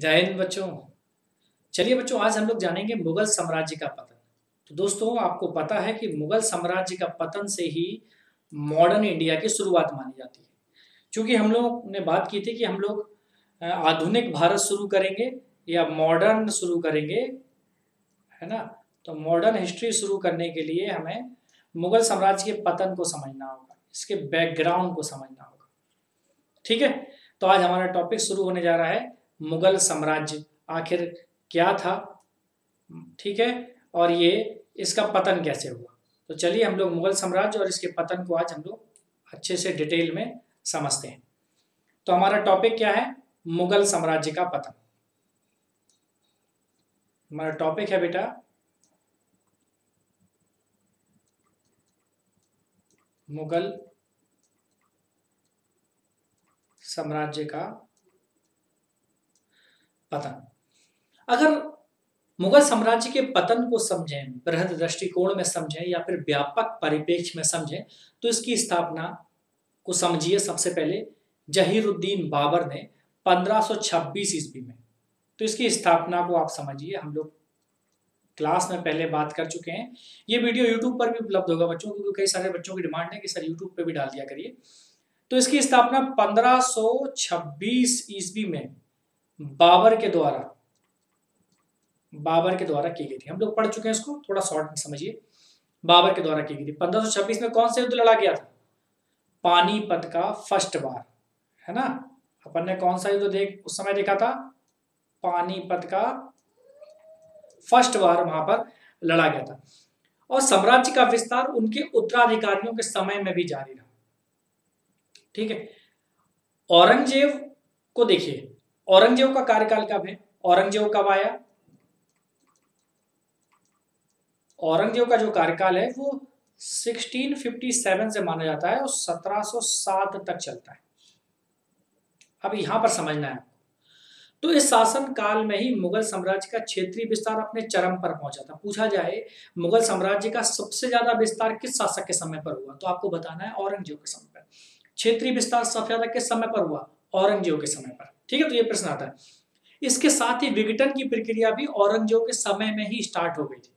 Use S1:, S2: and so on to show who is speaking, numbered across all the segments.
S1: जय हिंद बच्चों। चलिए बच्चों, आज हम लोग जानेंगे मुगल साम्राज्य का पतन। तो दोस्तों, आपको पता है कि मुगल साम्राज्य का पतन से ही मॉडर्न इंडिया की शुरुआत मानी जाती है। क्योंकि हम लोग ने बात की थी कि हम लोग आधुनिक भारत शुरू करेंगे या मॉडर्न शुरू करेंगे, है ना। तो मॉडर्न हिस्ट्री शुरू करने के लिए हमें मुगल साम्राज्य के पतन को समझना होगा, इसके बैकग्राउंड को समझना होगा। ठीक है, तो आज हमारा टॉपिक शुरू होने जा रहा है मुगल साम्राज्य आखिर क्या था। ठीक है, और ये इसका पतन कैसे हुआ। तो चलिए हम लोग मुगल साम्राज्य और इसके पतन को आज हम लोग अच्छे से डिटेल में समझते हैं। तो हमारा टॉपिक क्या है? मुगल साम्राज्य का पतन। हमारा टॉपिक है बेटा मुगल साम्राज्य का पतन। अगर मुगल साम्राज्य के पतन को समझें, बृहद दृष्टिकोण में समझें या फिर व्यापक परिप्रेक्ष्य में समझें, तो इसकी स्थापना को समझिए सबसे पहले जहीरुद्दीन बाबर ने 1526 ईस्वी में। तो इसकी स्थापना को आप समझिए, हम लोग क्लास में पहले बात कर चुके हैं। ये वीडियो यूट्यूब पर भी उपलब्ध होगा बच्चों, क्योंकि कई सारे बच्चों की डिमांड है कि सर यूट्यूब पे भी डाल दिया करिए। तो इसकी स्थापना 1526 ईस्वी में बाबर के द्वारा की गई थी। हम लोग पढ़ चुके हैं इसको, थोड़ा शॉर्ट में समझिए। बाबर के द्वारा की गई थी। 1526 में कौन सा युद्ध लड़ा गया था? पानीपत का फर्स्ट वार, है ना। अपन ने कौन सा युद्ध उस समय देखा था? पानीपत का फर्स्ट वार वहां पर लड़ा गया था। और साम्राज्य का विस्तार उनके उत्तराधिकारियों के समय में भी जारी रहा। ठीक है, औरंगजेब को देखिए, औरंगजेब का कार्यकाल कब है? औरंगजेब कब आया? औरंगजेब का जो कार्यकाल है वो 1657 से माना जाता है और 1707 तक चलता है। अब यहां पर समझना है। तो इस शासन काल में ही मुगल साम्राज्य का क्षेत्रीय विस्तार अपने चरम पर पहुंचा था। पूछा जाए मुगल साम्राज्य का सबसे ज्यादा विस्तार किस शासक के समय पर हुआ, तो आपको बताना है औरंगजेब के समय पर। क्षेत्रीय विस्तार सबसे ज्यादा किस समय पर हुआ? औरंगजेब के समय पर। ठीक है, तो ये प्रश्न आता है। इसके साथ ही विघटन की प्रक्रिया भी औरंगजेब के समय में ही स्टार्ट हो गई थी।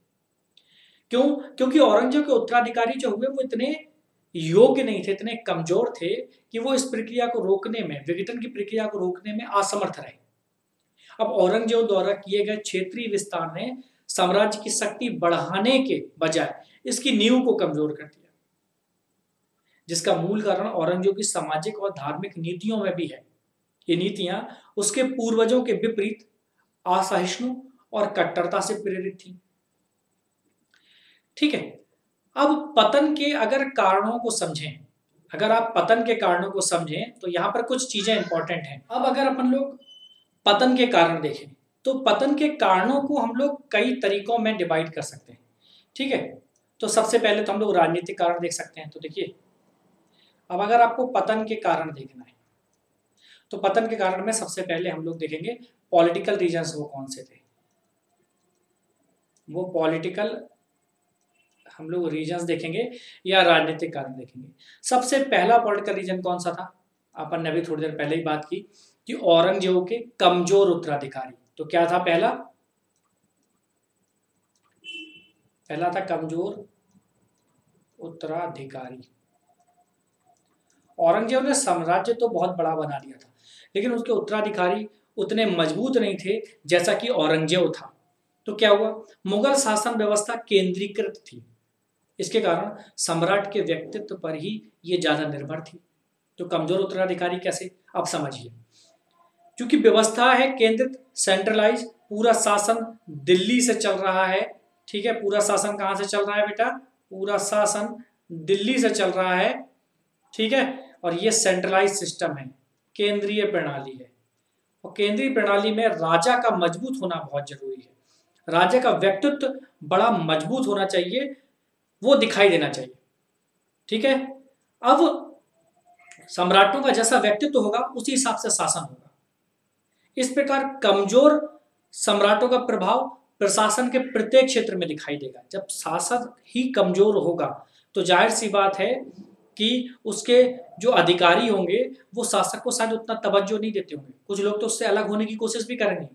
S1: क्यों? क्योंकि औरंगजेब के उत्तराधिकारी जो हुए वो इतने योग्य नहीं थे, इतने कमजोर थे कि वो इस प्रक्रिया को रोकने में, विघटन की प्रक्रिया को रोकने में असमर्थ रहे। अब औरंगजेब द्वारा किए गए क्षेत्रीय विस्तार ने साम्राज्य की शक्ति बढ़ाने के बजाय इसकी नींव को कमजोर कर दिया, जिसका मूल कारण औरंगजेब की सामाजिक और धार्मिक नीतियों में भी है। ये नीतियां उसके पूर्वजों के विपरीत असहिष्णु और कट्टरता से प्रेरित थी। ठीक है, अब पतन के अगर कारणों को समझें, अगर आप पतन के कारणों को समझें तो यहां पर कुछ चीजें इंपॉर्टेंट हैं। अब अगर अपन लोग पतन के कारण देखें तो पतन के कारणों को हम लोग कई तरीकों में डिवाइड कर सकते हैं। ठीक है, तो सबसे पहले तो हम लोग राजनीतिक कारण देख सकते हैं। तो देखिए, अब अगर आपको पतन के कारण देखना है तो पतन के कारण में सबसे पहले हम लोग देखेंगे पॉलिटिकल रीजंस वो कौन से थे। वो पॉलिटिकल हम लोग रीजंस देखेंगे या राजनीतिक कारण देखेंगे। सबसे पहला पॉलिटिकल रीजन कौन सा था? अपन ने अभी थोड़ी देर पहले ही बात की कि औरंगजेब के कमजोर उत्तराधिकारी। तो क्या था? पहला था कमजोर उत्तराधिकारी। औरंगजेब ने साम्राज्य तो बहुत बड़ा बना दिया था, लेकिन उसके उत्तराधिकारी उतने मजबूत नहीं थे जैसा कि औरंगजेब था। तो क्या हुआ? मुगल शासन व्यवस्था केंद्रीकृत थी। इसके कारण सम्राट के व्यक्तित्व पर ही ये ज्यादा निर्भर थी। तो कमजोर उत्तराधिकारी कैसे? अब समझिए, क्योंकि व्यवस्था है केंद्रित, सेंट्रलाइज, पूरा शासन दिल्ली से चल रहा है। ठीक है, पूरा शासन कहां से चल रहा है बेटा? पूरा शासन दिल्ली से चल रहा है। ठीक है, और ये सेंट्रलाइज सिस्टम है, केंद्रीय प्रणाली है। और केंद्रीय प्रणाली में राजा का मजबूत होना बहुत जरूरी है। राजा का व्यक्तित्व बड़ा मजबूत होना चाहिए, वो दिखाई देना चाहिए। ठीक है, अब सम्राटों का जैसा व्यक्तित्व होगा उसी हिसाब से शासन होगा। इस प्रकार कमजोर सम्राटों का प्रभाव प्रशासन के प्रत्येक क्षेत्र में दिखाई देगा। जब शासन ही कमजोर होगा तो जाहिर सी बात है कि उसके जो अधिकारी होंगे वो शासक को शायद उतना तवज्जो नहीं देते होंगे, कुछ लोग तो उससे अलग होने की कोशिश भी करेंगे।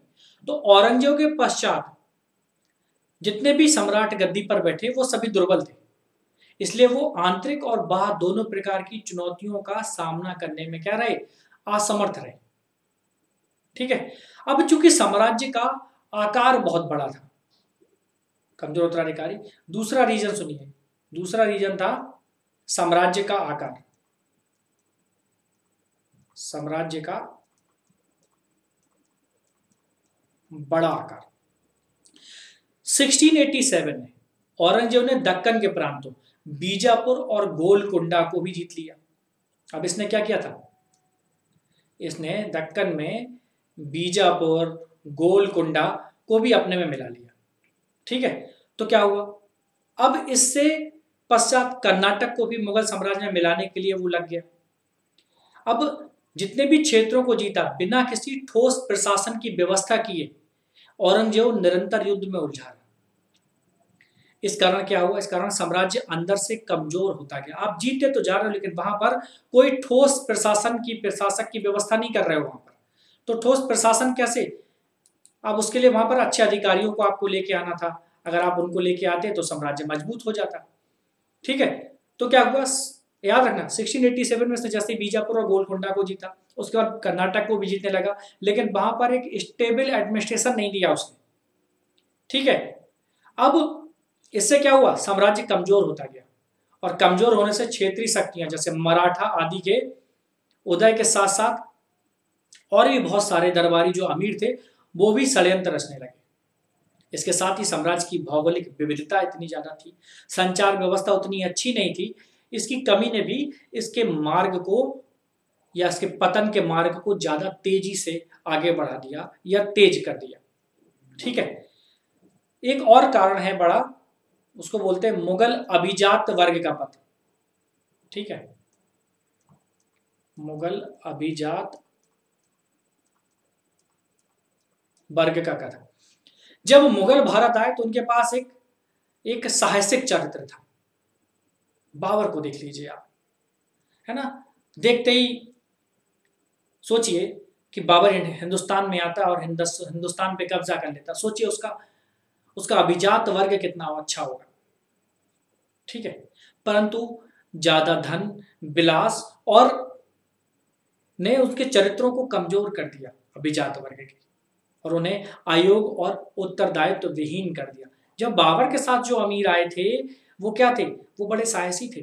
S1: तो औरंगजेब के पश्चात जितने भी सम्राट गद्दी पर बैठे वो सभी दुर्बल थे, इसलिए वो आंतरिक और बाह्य दोनों प्रकार की चुनौतियों का सामना करने में क्या रहे, असमर्थ रहे। ठीक है। अब चूंकि साम्राज्य का आकार बहुत बड़ा था, कमजोर उत्तराधिकारी, दूसरा रीजन सुनिए, दूसरा रीजन था साम्राज्य का आकार, साम्राज्य का बड़ा आकार। 1687 में औरंगजेब ने दक्कन के प्रांतों बीजापुर और गोलकुंडा को भी जीत लिया। अब इसने क्या किया था, इसने दक्कन में बीजापुर गोलकुंडा को भी अपने में मिला लिया। ठीक है। तो क्या हुआ, अब इससे पश्चात कर्नाटक को भी मुगल साम्राज्य में मिलाने के लिए वो लग गया। अब जितने भी क्षेत्रों को जीता बिना किसी ठोस प्रशासन की व्यवस्था किए औरंगजेब निरंतर युद्ध में उलझा रहा। इस कारण क्या हुआ, इस कारण साम्राज्य अंदर से कमजोर होता गया। आप जीते तो जा रहे हो लेकिन वहां पर कोई ठोस प्रशासक की व्यवस्था नहीं कर रहे हो वहां पर। तो ठोस प्रशासन कैसे, अब उसके लिए वहां पर अच्छे अधिकारियों को आपको लेके आना था, अगर आप उनको लेके आते तो साम्राज्य मजबूत हो जाता। ठीक है। तो क्या हुआ, याद रखना 1687 में से जैसे बीजापुर और गोलकुंडा को जीता, उसके बाद कर्नाटक को भी जीतने लगा, लेकिन वहां पर एक स्टेबल एडमिनिस्ट्रेशन नहीं दिया उसने। ठीक है। अब इससे क्या हुआ, साम्राज्य कमजोर होता गया, और कमजोर होने से क्षेत्रीय शक्तियां जैसे मराठा आदि के उदय के साथ साथ और भी बहुत सारे दरबारी जो अमीर थे वो भी षड्यंत्र रचने लगे। इसके साथ ही साम्राज्य की भौगोलिक विविधता इतनी ज्यादा थी, संचार व्यवस्था उतनी अच्छी नहीं थी, इसकी कमी ने भी इसके मार्ग को या इसके पतन के मार्ग को ज्यादा तेजी से आगे बढ़ा दिया या तेज कर दिया। ठीक है। एक और कारण है बड़ा, उसको बोलते हैं मुगल अभिजात वर्ग का पतन। ठीक है, मुगल अभिजात वर्ग का कथन। जब मुगल भारत आए तो उनके पास एक साहसिक चरित्र था। बाबर को देख लीजिए आप, है ना, देखते ही सोचिए कि बाबर हिंदुस्तान में आता और हिंदुस्तान पे कब्जा कर लेता, सोचिए उसका अभिजात वर्ग कितना अच्छा होगा। ठीक है। परंतु ज्यादा धन विलास और ने उसके चरित्रों को कमजोर कर दिया अभिजात वर्ग के, और उन्हें आयोग और उत्तरदायित्व विहीन कर दिया। जब बाबर के साथ जो अमीर आए थे वो क्या थे, वो बड़े साहसी थे,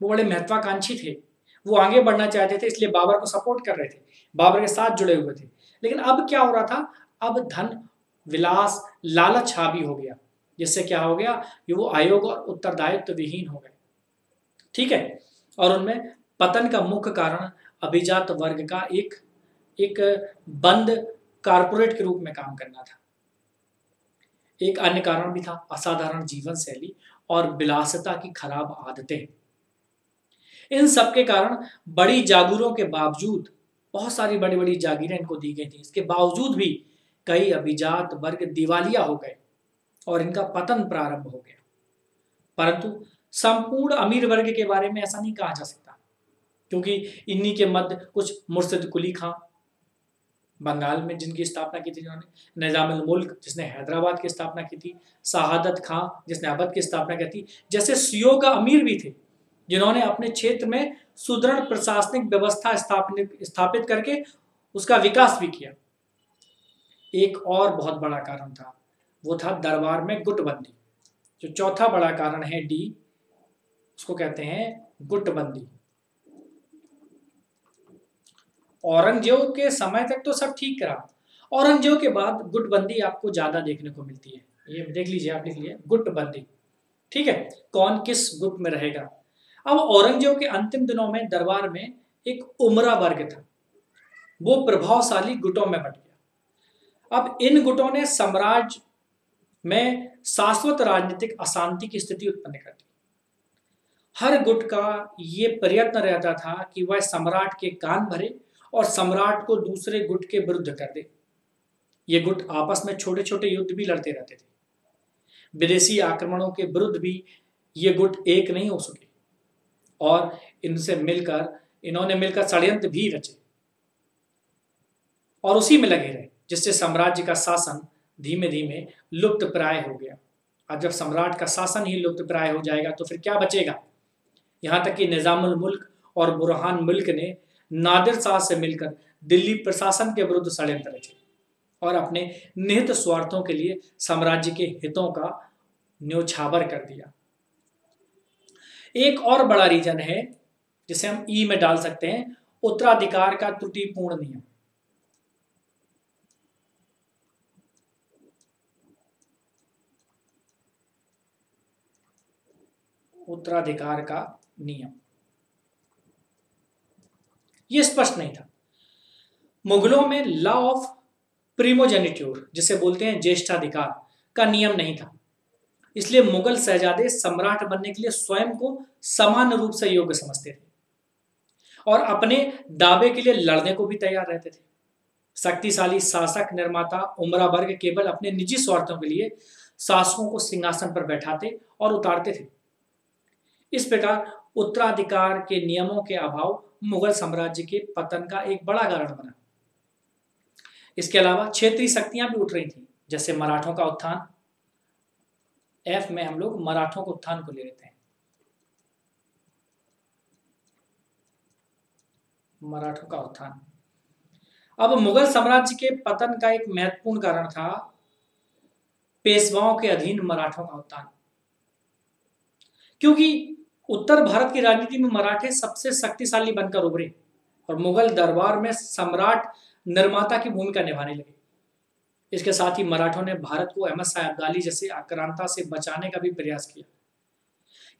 S1: वो बड़े महत्वाकांक्षी थे, वो आगे बढ़ना चाहते थे, इसलिए बाबर को सपोर्ट कर रहे थे, बाबर के साथ जुड़े हुए थे। लेकिन अब क्या हो रहा था, अब धन विलास लालच हावी हो गया, जिससे क्या हो गया कि वो आयोग और उत्तरदायित्व विहीन हो गए। ठीक है। और उनमें पतन का मुख्य कारण अभिजात वर्ग का एक बंद कारपोरेट के रूप में काम करना था। एक अन्य कारण भी था असाधारण जीवन शैली और विलासिता की खराब आदतें। इन सब के कारण बड़ी जागीरों के बावजूद, बहुत सारी बड़ी बड़ी जागीरें इनको दी गई थी, इसके बावजूद भी कई अभिजात वर्ग दिवालिया हो गए और इनका पतन प्रारंभ हो गया। परंतु संपूर्ण अमीर वर्ग के बारे में ऐसा नहीं कहा जा सकता, क्योंकि इन्हीं के मध्य कुछ मुर्शिद कुली खां बंगाल में जिनकी स्थापना की थी जिन्होंने, निजामुल मुल्क जिसने हैदराबाद की स्थापना की थी, शहादत खां जिसने अवध की स्थापना की थी, जैसे सुयोग्य अमीर भी थे जिन्होंने अपने क्षेत्र में सुदृढ़ प्रशासनिक व्यवस्था स्थापित करके उसका विकास भी किया। एक और बहुत बड़ा कारण था, वो था दरबार में गुटबंदी। जो चौथा बड़ा कारण है डी, उसको कहते हैं गुटबंदी। औरंगजेब के समय तक तो सब ठीक रहा, औरंगजेब के बाद गुटबंदी आपको ज्यादा देखने को मिलती है। ये देख लीजिए, आप लिख लीजिए गुटबंदी। ठीक है, कौन किस गुट में रहेगा। अब औरंगजेब के अंतिम दिनों में दरबार में एक उमरा वर्ग था, वो प्रभावशाली गुटों में बट गया। अब इन गुटों ने साम्राज्य में शाश्वत राजनीतिक अशांति की स्थिति उत्पन्न कर दी। हर गुट का ये प्रयत्न रहता था कि वह सम्राट के कान भरे और सम्राट को दूसरे गुट के विरुद्ध कर दे। ये गुट आपस में छोटे छोटे युद्ध भी लड़ते रहते थे। विदेशी आक्रमणों के विरुद्ध भी ये गुट एक नहीं हो सके। और इन्होंने मिलकर षड्यंत्र भी रचे और उसी में लगे रहे, जिससे साम्राज्य का शासन धीमे धीमे लुप्त प्राय हो गया। अब जब सम्राट का शासन ही लुप्त प्राय हो जाएगा तो फिर क्या बचेगा। यहाँ तक कि निजामुल मुल्क और बुरहान मुल्क ने नादिर शाह से मिलकर दिल्ली प्रशासन के विरुद्ध षड्यंत्र रचे और अपने निहित स्वार्थों के लिए साम्राज्य के हितों का न्योछावर कर दिया। एक और बड़ा रीजन है जिसे हम ई में डाल सकते हैं, उत्तराधिकार का त्रुटिपूर्ण नियम। उत्तराधिकार का नियम ये स्पष्ट नहीं था। मुगलों में लॉ ऑफ प्रिमोजेनिट्यूर जिसे बोलते हैं ज्येष्ठाधिकार का नियम नहीं था, इसलिए मुगल शहजादे सम्राट बनने के लिए स्वयं को समान रूप से योग्य समझते थे और अपने दावे के लिए लड़ने को भी तैयार रहते थे। शक्तिशाली शासक निर्माता उमरा वर्ग केवल अपने निजी स्वार्थों के लिए शासकों को सिंहासन पर बैठाते और उतारते थे। इस प्रकार उत्तराधिकार के नियमों के अभाव मुगल साम्राज्य के पतन का एक बड़ा कारण बना। इसके अलावा क्षेत्रीय शक्तियां भी उठ रही थी, जैसे मराठों का उत्थान। एफ में हम लोग मराठों के उत्थान को ले लेते हैं। मराठों का उत्थान। अब मुगल साम्राज्य के पतन का एक महत्वपूर्ण कारण था पेशवाओं के अधीन मराठों का उत्थान, क्योंकि उत्तर भारत की राजनीति में मराठे सबसे शक्तिशाली बनकर उभरे और मुगल दरबार में सम्राट निर्माता की भूमिका निभाने लगे। इसके साथ ही मराठों ने भारत को अहमद शाह अब्दाली जैसे आक्रांता से बचाने का भी प्रयास किया।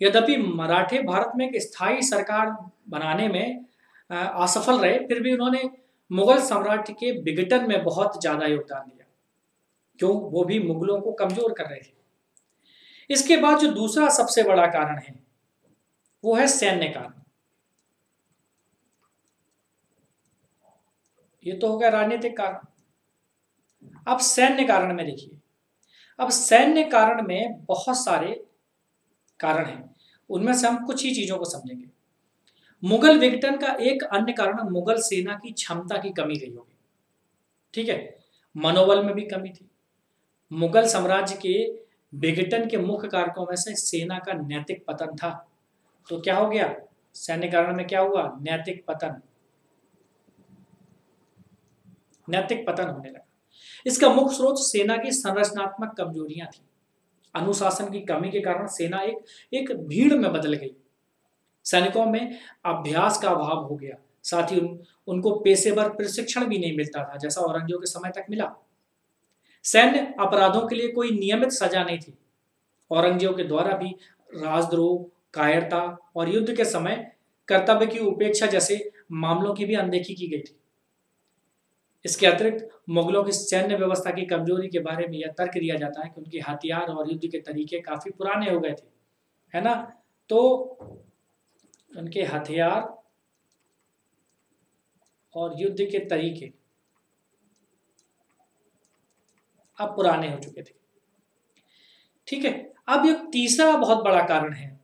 S1: यद्यपि मराठे भारत में एक स्थायी सरकार बनाने में असफल रहे, फिर भी उन्होंने मुगल साम्राज्य के विघटन में बहुत ज्यादा योगदान दिया, क्यों, वो भी मुगलों को कमजोर कर रहे थे। इसके बाद जो दूसरा सबसे बड़ा कारण है वो है सैन्य कारण। ये तो हो गया राजनीतिक कारण। अब सैन्य कारण में देखिए, अब सैन्य कारण में बहुत सारे कारण हैं, उनमें से हम कुछ ही चीजों को समझेंगे। मुगल विघटन का एक अन्य कारण मुगल सेना की क्षमता की कमी रही होगी। ठीक है, मनोबल में भी कमी थी। मुगल साम्राज्य के विघटन के मुख्य कारकों में से सेना का नैतिक पतन था। तो क्या हो गया, सैन्य कारण में क्या हुआ, नैतिक पतन होने लगा। इसका मुख्य स्रोत सेना की संरचनात्मक कमजोरियां थी। अनुशासन की कमी के कारण सेना एक भीड़ में बदल गई। सैनिकों में अभ्यास का अभाव हो गया, साथ ही उनको पेशेवर प्रशिक्षण भी नहीं मिलता था, जैसा औरंगजेब के समय तक मिला। सैन्य अपराधों के लिए कोई नियमित सजा नहीं थी। औरंगजेब के द्वारा भी राजद्रोह, कायरता और युद्ध के समय कर्तव्य की उपेक्षा जैसे मामलों की भी अनदेखी की गई थी। इसके अतिरिक्त मुगलों की सैन्य व्यवस्था की कमजोरी के बारे में यह तर्क दिया जाता है कि उनके हथियार और युद्ध के तरीके काफी पुराने हो गए थे, है ना। तो उनके हथियार और युद्ध के तरीके अब पुराने हो चुके थे। ठीक है, अब एक तीसरा बहुत बड़ा कारण है,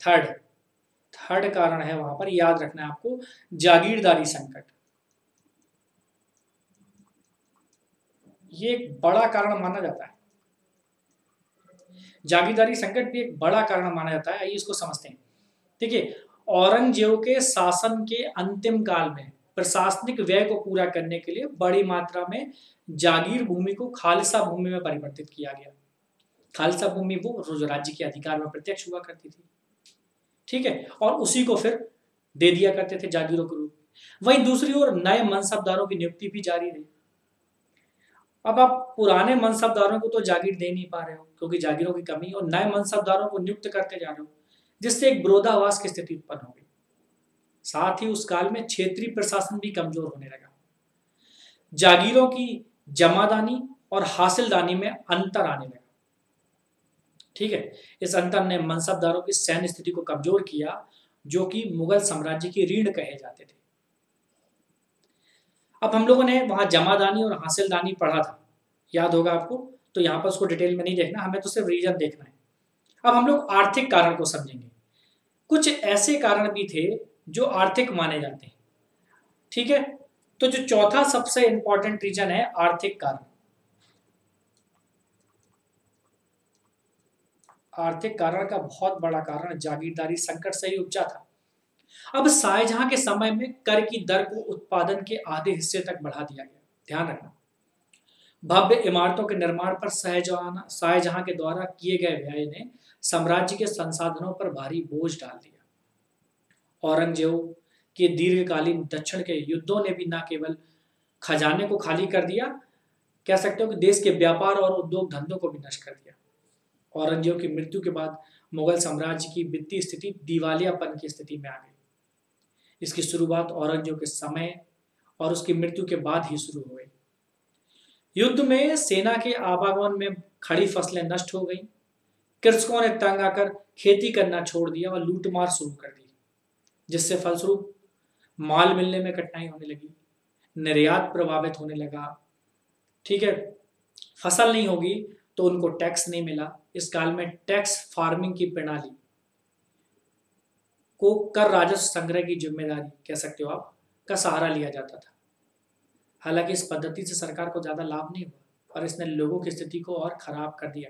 S1: थर्ड कारण है, वहां पर याद रखना है आपको, जागीरदारी संकट। ये एक बड़ा कारण माना जाता है। जागीरदारी संकट भी एक बड़ा कारण माना जाता है। आइए इसको समझते हैं। देखिए, औरंगजेब के शासन के अंतिम काल में प्रशासनिक व्यय को पूरा करने के लिए बड़ी मात्रा में जागीर भूमि को खालसा भूमि में परिवर्तित किया गया। खालसा भूमि वो जो राज्य के अधिकार में प्रत्यक्ष हुआ करती थी, ठीक है, और उसी को फिर दे दिया करते थे जागीरों के रूप में। वहीं दूसरी ओर नए मनसबदारों की नियुक्ति भी जारी रही। अब आप पुराने मनसबदारों को तो जागीर दे नहीं पा रहे हो क्योंकि जागीरों की कमी, और नए मनसबदारों को नियुक्त करते जा रहे हो, जिससे एक विरोधाभास की स्थिति उत्पन्न हो गई। साथ ही उस काल में क्षेत्रीय प्रशासन भी कमजोर होने लगा। जागीरों की जमादानी और हासिलदानी में अंतर आने लगा। ठीक है, इस अंतर ने मनसबदारों की सैन्य स्थिति को कमजोर किया, जो कि मुगल साम्राज्य की रीढ़ कहे जाते थे। अब हम लोगों ने वहां जमादानी और हासिलदानी पढ़ा था, याद होगा आपको, तो यहाँ पर उसको डिटेल में नहीं देखना, हमें तो सिर्फ रीजन देखना है। अब हम लोग आर्थिक कारण को समझेंगे। कुछ ऐसे कारण भी थे जो आर्थिक माने जाते हैं। ठीक है, तो जो चौथा सबसे इंपॉर्टेंट रीजन है आर्थिक कारण। आर्थिक कारण का बहुत बड़ा कारण जागीरदारी संकट से ही उपजा था। अब शाहजहां के समय में कर की दर को उत्पादन के आधे हिस्से तक बढ़ा दिया गया। ध्यान रखना, भव्य इमारतों के निर्माण पर शाहजहां के द्वारा किए गए व्यय ने साम्राज्य के संसाधनों पर भारी बोझ डाल दिया। औरंगजेब के दीर्घकालीन दक्षिण के युद्धों ने भी न केवल खजाने को खाली कर दिया, कह सकते हो कि देश के व्यापार और उद्योग धंधों को भी नष्ट कर दिया। औरंगजेब की मृत्यु के बाद मुगल साम्राज्य की वित्तीय स्थिति दिवालियापन की स्थिति में आ गई। इसकी शुरुआत औरंगजेब के समय और उसकी मृत्यु के बाद ही शुरू हो गई। युद्ध में सेना के आवागमन में खड़ी फसलें नष्ट हो गईं। कृषकों ने तंग आकर खेती करना छोड़ दिया और लूटमार शुरू कर दी, जिससे फलस्वरूप माल मिलने में कठिनाई होने लगी, निर्यात प्रभावित होने लगा। ठीक है, फसल नहीं होगी तो उनको टैक्स नहीं मिला। इस काल में टैक्स फार्मिंग की प्रणाली को कर राजस्व संग्रह की जिम्मेदारी, कह सकते हो आप, का सहारा लिया जाता था। हालांकि इस पद्धति से सरकार को ज्यादा लाभ नहीं हुआ और इसने लोगों की स्थिति को और खराब कर दिया।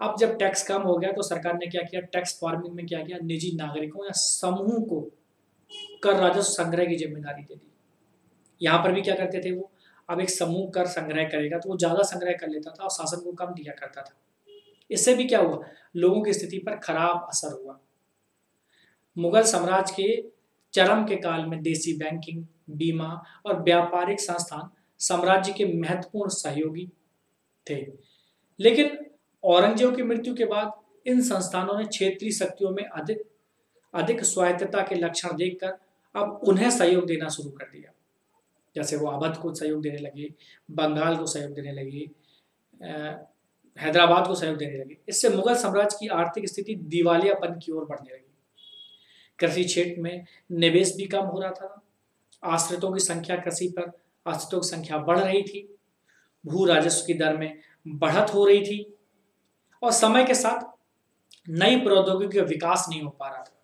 S1: अब जब टैक्स कम हो गया तो सरकार ने क्या किया, टैक्स फार्मिंग में क्या किया, निजी नागरिकों या समूह को कर राजस्व संग्रह की जिम्मेदारी दे दी। यहाँ पर भी क्या करते थे वो, अब एक समूह कर संग्रह करेगा तो वो ज्यादा संग्रह कर लेता था और शासन को कम दिया करता था। इससे भी क्या हुआ, लोगों की स्थिति पर खराब असर हुआ। मुगल साम्राज्य के चरम के काल में देसी बैंकिंग, बीमा और व्यापारिक संस्थान साम्राज्य के महत्वपूर्ण सहयोगी थे। लेकिन औरंगजेब की मृत्यु के बाद इन संस्थानों ने क्षेत्रीय शक्तियों में अधिक अधिक स्वायत्तता के लक्षण देखकर अब उन्हें सहयोग देना शुरू कर दिया। जैसे वो अवध को सहयोग देने लगे, बंगाल को सहयोग देने लगे, हैदराबाद को सहयोग देने लगे। इससे मुगल साम्राज्य की आर्थिक स्थिति दिवालियापन की ओर बढ़ने लगी। कृषि क्षेत्र में निवेश भी कम हो रहा था, आश्रितों की संख्या, कृषि पर आश्रितों की संख्या बढ़ रही थी, भू राजस्व की दर में बढ़त हो रही थी और समय के साथ नई प्रौद्योगिकी का विकास नहीं हो पा रहा था।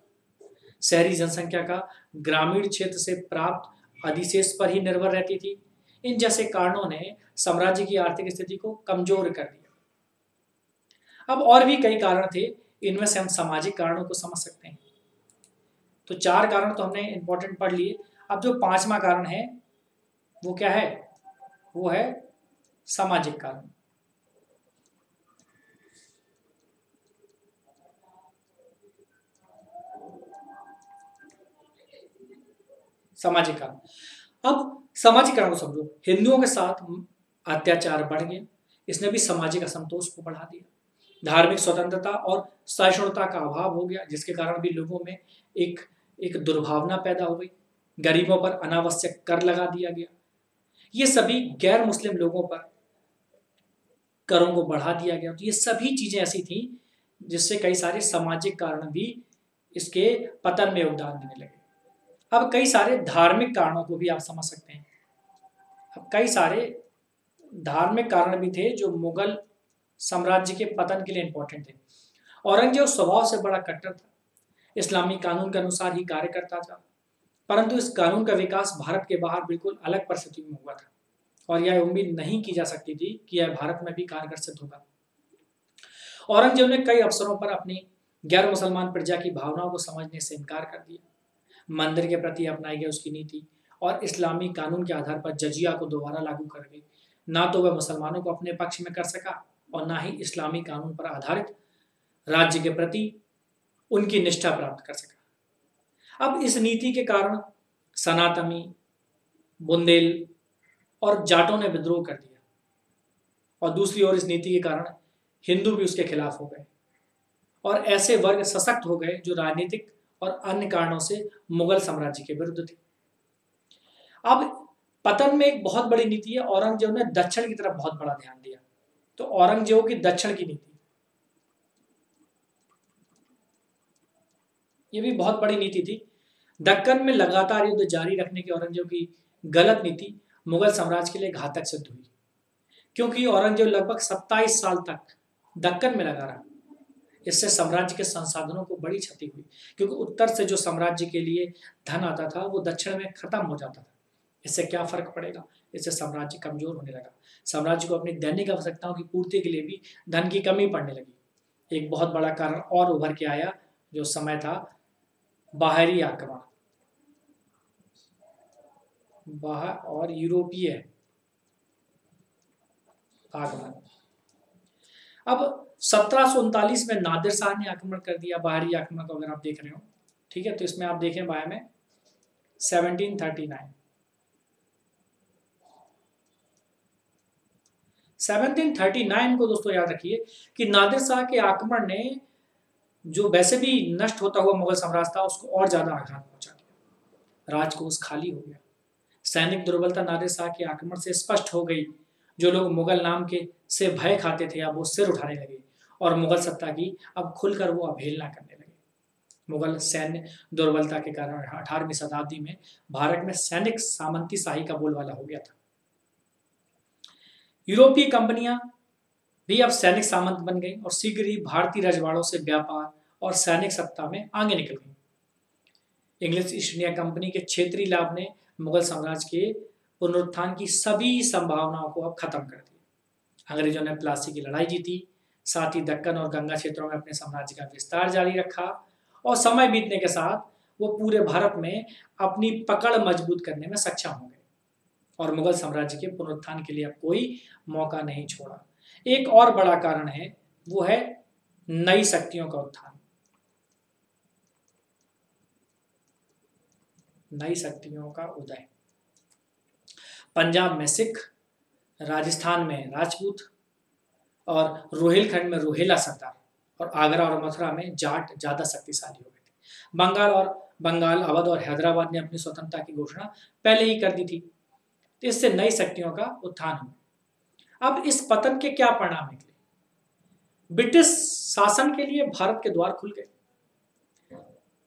S1: शहरी जनसंख्या का ग्रामीण क्षेत्र से प्राप्त अधिशेष पर ही निर्भर रहती थी। इन जैसे कारणों ने साम्राज्य की आर्थिक स्थिति को कमजोर कर दिया। अब और भी कई कारण थे, इनमें से हम सामाजिक कारणों को समझ सकते हैं। तो 4 कारण तो हमने इंपॉर्टेंट पढ़ लिए। अब जो 5वां कारण है वो क्या है, वो है सामाजिक कारण। सामाजिक कारण, अब सामाजिक कारण को समझो। हिंदुओं के साथ अत्याचार बढ़ गया, इसने भी सामाजिक असंतोष को बढ़ा दिया। धार्मिक स्वतंत्रता और सहिष्णुता का अभाव हो गया, जिसके कारण भी लोगों में एक एक दुर्भावना पैदा हो गई। गरीबों पर अनावश्यक कर लगा दिया गया। ये सभी गैर मुस्लिम लोगों पर करों को बढ़ा दिया गया। तो ये सभी चीजें ऐसी थी जिससे कई सारे सामाजिक कारण भी इसके पतन में योगदान देने लगे। अब कई सारे धार्मिक कारणों को भी आप समझ सकते हैं। अब कई सारे धार्मिक कारण भी थे जो मुगल साम्राज्य के पतन के लिए इंपॉर्टेंट थे। औरंगजेब स्वभाव से बड़ा कट्टर था, इस्लामी कानून के अनुसार ही कार्य करता था, परंतु इस कानून का विकास भारत के बाहर बिल्कुल अलग परिस्थिति में हुआ था और यह उम्मीद नहीं की जा सकती थी कि यह भारत में भी कारगर सिद्ध होगा। औरंगजेब ने कई अवसरों पर अपनी गैर मुसलमान प्रजा की भावनाओं को समझने से इनकार कर दिया। मंदिर के प्रति अपनाई गई उसकी नीति और इस्लामी कानून के आधार पर जजिया को दोबारा लागू कर गई। ना तो वह मुसलमानों को अपने पक्ष में कर सका और ना ही इस्लामी कानून पर आधारित राज्य के प्रति उनकी निष्ठा प्राप्त कर सका। अब इस नीति के कारण सनातनी, बुंदेल और जाटों ने विद्रोह कर दिया और दूसरी ओर इस नीति के कारण हिंदू भी उसके खिलाफ हो गए और ऐसे वर्ग सशक्त हो गए जो राजनीतिक और अन्य कारणों से मुगल साम्राज्य के विरुद्ध थे। अब पतन में एक बहुत बड़ी नीति है, औरंगजेब ने दक्षिण की तरफ बहुत बड़ा ध्यान दिया। तो औरंगजेब की दक्षिण की नीति, ये भी बहुत बड़ी नीति थी। दक्कन में लगातार युद्ध जारी रखने की औरंगजेब की गलत नीति मुगल साम्राज्य के लिए घातक सिद्ध हुई, क्योंकि औरंगजेब लगभग 27 साल तक दक्कन में लगा रहा। इससे साम्राज्य के संसाधनों को बड़ी क्षति हुई, क्योंकि उत्तर से जो साम्राज्य के लिए धन आता था वो दक्षिण में खत्म हो जाता था। इससे क्या फर्क पड़ेगा? इससे साम्राज्य कमजोर होने लगा। साम्राज्य को अपनी दैनिक आवश्यकताओं की पूर्ति के लिए भी धन की कमी पड़ने लगी। एक बहुत बड़ा कारण और उभर के आया, जो समय था बाहरी आक्रमण, बाहर और यूरोपीय आगमन। अब 1739 में नादिर शाह ने आक्रमण कर दिया, बाहरी आक्रमण को अगर आप देख रहे हो, ठीक है। तो इसमें आप देखें बाय में 1739 को दोस्तों याद रखिए कि नादिर शाह के आक्रमण ने जो वैसे भी नष्ट होता हुआ मुगल साम्राज्य था उसको और ज्यादा आघात पहुंचा दिया। राजकोष खाली हो गया। सैनिक दुर्बलता नादिर शाह के आक्रमण से स्पष्ट हो गई। जो लोग मुगल नाम के से भय खाते थे अब वो सिर उठाने लगे और मुगल सत्ता की अब खुलकर वो अवहेलना करने लगे। मुगल सैन्य दुर्बलता के कारण 18वीं शताब्दी में भारत में सैनिक सामंती शाही का बोलबाला हो गया था। यूरोपीय कंपनियां भी अब सैनिक सामंत बन गई और शीघ्र ही भारतीय रजवाड़ों से व्यापार और सैनिक सत्ता में आगे निकल गई। इंग्लिश ईस्ट इंडिया कंपनी के क्षेत्रीय लाभ ने मुगल साम्राज्य के पुनरुत्थान की सभी संभावनाओं को अब खत्म कर दिया। अंग्रेजों ने प्लासी की लड़ाई जीती, साथ ही दक्कन और गंगा क्षेत्रों में अपने साम्राज्य का विस्तार जारी रखा और समय बीतने के साथ वो पूरे भारत में अपनी पकड़ मजबूत करने में सक्षम हो गए और मुगल साम्राज्य के पुनरुत्थान के लिए अब कोई मौका नहीं छोड़ा। एक और बड़ा कारण है, वो है नई शक्तियों का उत्थान। नई शक्तियों का उदय। पंजाब में सिख, राजस्थान में राजपूत और रोहिलखंड में रोहेला सरदार और आगरा और मथुरा में जाट ज्यादा शक्तिशाली हो गए थे। बंगाल, अवध और हैदराबाद ने अपनी स्वतंत्रता की घोषणा पहले ही कर दी थी। तो इससे नई शक्तियों का उत्थान हुआ। अब इस पतन के क्या परिणाम निकले? ब्रिटिश शासन के लिए भारत के द्वार खुल गए।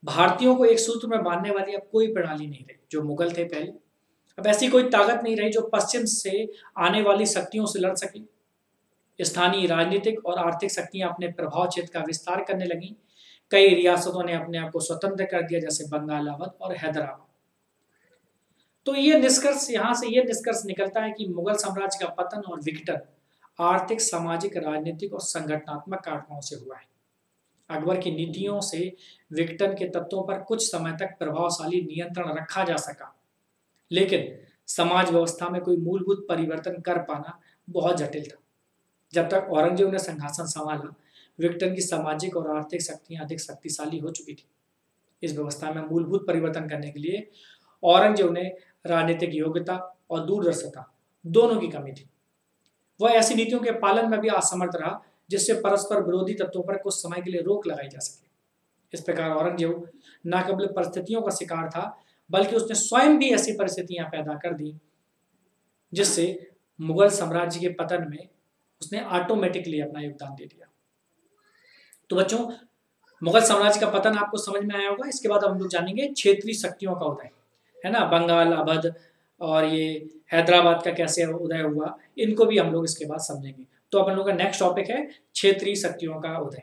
S1: भारतीयों को एक सूत्र में बांधने वाली अब कोई प्रणाली नहीं रही। जो मुगल थे पहले, अब ऐसी कोई ताकत नहीं रही जो पश्चिम से आने वाली शक्तियों से लड़ सके। स्थानीय राजनीतिक और आर्थिक शक्तियां अपने प्रभाव क्षेत्र का विस्तार करने लगी। कई रियासतों ने अपने आप को स्वतंत्र कर दिया, जैसे बंगाल, अवध और हैदराबाद। तो यहां से ये निष्कर्ष निकलता है कि मुगल साम्राज्य का पतन और विघटन आर्थिक, सामाजिक, राजनीतिक और संगठनात्मक कारकों से हुआ है। अकबर की नीतियों से विघटन के तत्वों पर कुछ समय तक प्रभावशाली नियंत्रण रखा जा सका, लेकिन समाज व्यवस्था में कोई मूलभूत परिवर्तन कर पाना बहुत जटिल था। जब तक औरंगजेब ने सिंहासन संभाला, विघटन की सामाजिक और आर्थिक शक्तियां अधिक शक्तिशाली हो चुकी थी। इस व्यवस्था में मूलभूत परिवर्तन करने के लिए औरंगजेब ने राजनीतिक योग्यता और दूरदर्शिता दोनों की कमी थी। वह ऐसी नीतियों के पालन में भी असमर्थ रहा जिससे परस्पर विरोधी तत्वों पर कुछ समय के लिए रोक लगाई जा सके। इस प्रकार औरंगजेब न केवल परिस्थितियों का शिकार था, बल्कि उसने स्वयं भी ऐसी परिस्थितियां पैदा कर दी जिससे मुगल साम्राज्य के पतन में उसने ऑटोमेटिकली अपना योगदान दे दिया। तो बच्चों, मुगल साम्राज्य का पतन आपको समझ में आया होगा। इसके बाद हम लोग जानेंगे क्षेत्रीय शक्तियों का उदय, है ना। बंगाल, अवध और ये हैदराबाद का कैसे उदय हुआ, इनको भी हम लोग इसके बाद समझेंगे। तो अपन लोग का नेक्स्ट टॉपिक है क्षेत्रीय शक्तियों का उदय।